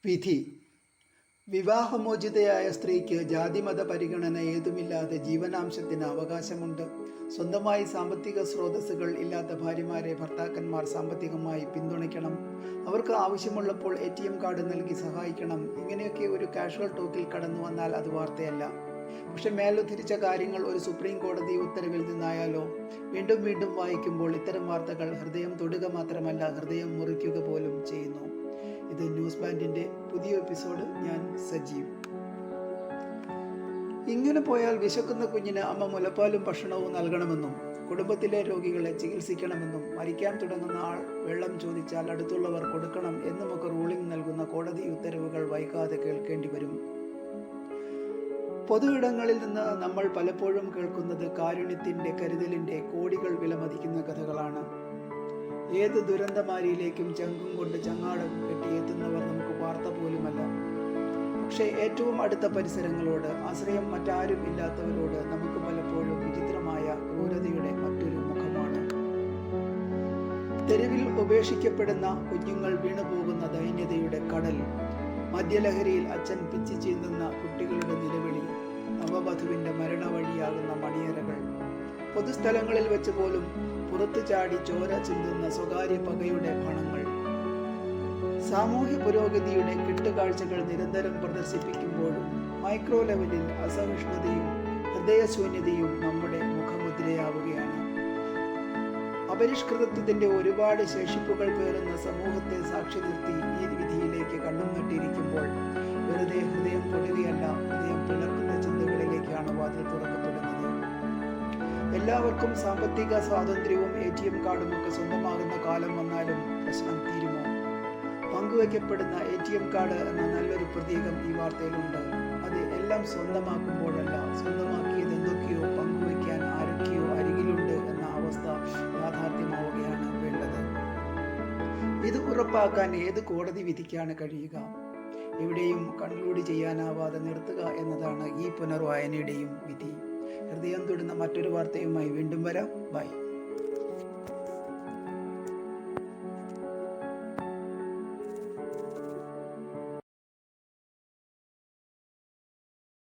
വിധി. വിവാഹമോചിതയായ സ്ത്രീക്ക് ജാതിമത പരിഗണന ഏതുമില്ലാതെ ജീവനാംശത്തിന് അവകാശമുണ്ട്. സ്വന്തമായി സാമ്പത്തിക സ്രോതസ്സുകൾ ഇല്ലാത്ത ഭാര്യമാരെ ഭർത്താക്കന്മാർ സാമ്പത്തികമായി പിന്തുണയ്ക്കണം. അവർക്ക് ആവശ്യമുള്ളപ്പോൾ ATM കാർഡ് നൽകി സഹായിക്കണം. ഇങ്ങനെയൊക്കെ ഒരു കാഷ്വൽ ടോക്കിൽ കടന്നു വന്നാൽ അത് വാർത്തയല്ല. പക്ഷെ മേലുദ്ധരിച്ച കാര്യങ്ങൾ ഒരു സുപ്രീം കോടതി ഉത്തരവിൽ നിന്നായാലോ? വീണ്ടും വീണ്ടും വായിക്കുമ്പോൾ ഇത്തരം വാർത്തകൾ ഹൃദയം തൊടുക മാത്രമല്ല, ഹൃദയം മുറിക്കുക പോലും ചെയ്യുന്നു. ഇത് ന്യൂസ് ബാൻഡിൻ്റെ പുതിയ എപ്പിസോഡ്. ഞാൻ സജീവ്. ഇങ്ങനെ പോയാൽ വിശക്കുന്ന കുഞ്ഞിന് അമ്മ മുലപ്പാലും ഭക്ഷണവും നൽകണമെന്നും കുടുംബത്തിലെ രോഗികളെ ചികിത്സിക്കണമെന്നും മരിക്കാൻ തുടങ്ങുന്ന ആൾ വെള്ളം ചോദിച്ചാൽ അടുത്തുള്ളവർ കൊടുക്കണം എന്നുമൊക്കെ റൂളിംഗ് നൽകുന്ന കോടതി ഉത്തരവുകൾ വൈകാതെ കേൾക്കേണ്ടി വരും. പൊതു ഇടങ്ങളിൽ നിന്ന് നമ്മൾ പലപ്പോഴും കേൾക്കുന്നത് കാരുണ്യത്തിൻ്റെ, കരുതലിൻ്റെ കോടികൾ വിലമതിക്കുന്ന കഥകളാണ്. ഏത് ദുരന്തമാരിയിലേക്കും ചങ്കും കൊണ്ട് ചങ്ങാടം കെട്ടിയെത്തുന്നവർ നമുക്ക് വാർത്ത പോലുമല്ല. പക്ഷേ ഏറ്റവും അടുത്ത പരിസരങ്ങളോട്, ആശ്രയം മറ്റാരും ഇല്ലാത്തവരോട് നമുക്ക് പലപ്പോഴും വിചിത്രമായ ക്രൂരതയുടെ മറ്റൊരു മുഖമാണ്. തെരുവിൽ ഉപേക്ഷിക്കപ്പെടുന്ന കുഞ്ഞുങ്ങൾ വീണുപോകുന്ന ദൈന്യതയുടെ കടൽ, മദ്യലഹരിയിൽ അച്ഛൻ പിച്ചി ചീന്തുന്ന കുട്ടികളുടെ നിലവിളി, നവവധുവിൻ്റെ മരണവഴിയാകുന്ന മണിയറകൾ, പൊതുസ്ഥലങ്ങളിൽ വെച്ച് പോലും പുറത്തു ചാടി ചോര ചിന്തുന്ന സ്വകാര്യ പകയുടെ പണങ്ങൾ. സാമൂഹ്യ പുരോഗതിയുടെ കെട്ടുകാഴ്ചകൾ നിരന്തരം പ്രദർശിപ്പിക്കുമ്പോഴും മൈക്രോ ലെവലിൽ അസഹിഷ്ണുതയും ഹൃദയശൂന്യതയും നമ്മുടെ മുഖമുദ്രയാവുകയാണ്. അപരിഷ്കൃതത്വത്തിന്റെ ഒരുപാട് ശേഷിപ്പുകൾ പേറുന്ന സമൂഹത്തെ സാക്ഷി നിർത്തി ഈ വിധിയിലേക്ക് കണ്ണും നട്ടിരിക്കുമ്പോൾ വെറുതെ ഹൃദയം തൊടുകയല്ല, ഹൃദയം പിളർക്കുന്ന ചിന്തകളിലേക്കാണ് വാതിൽ തുറക്കപ്പെടുന്നത്. എല്ലാവർക്കും സാമ്പത്തിക സ്വാതന്ത്ര്യവും ATM കാർഡും ഒക്കെ സ്വന്തമാകുന്ന കാലം വന്നാലും പ്രശ്നം തീരുമോ? പങ്കുവയ്ക്കപ്പെടുന്ന ATM കാർഡ് എന്ന നല്ലൊരു പ്രതീകം ഈ വാർത്തയിലുണ്ട്. അത് എല്ലാം സ്വന്തമാക്കുമ്പോഴല്ല, സ്വന്തമാക്കിയത് എന്തൊക്കെയോ പങ്കുവയ്ക്കാൻ ആരൊക്കെയോ അരികിലുണ്ട് എന്ന അവസ്ഥ യാഥാർത്ഥ്യമാവുകയാണ് വേണ്ടത്. ഇത് ഉറപ്പാക്കാൻ ഏത് കോടതി വിധിക്കാണ് കഴിയുക? എവിടെയും കൺക്ലൂഡ് ചെയ്യാനാവാതെ നിർത്തുക എന്നതാണ് ഈ പുനർവായനയുടെയും വിധി. ഹൃദയം തൊടുന്ന മറ്റൊരു വാർത്തയുമായി വീണ്ടും വരാം. ബൈ.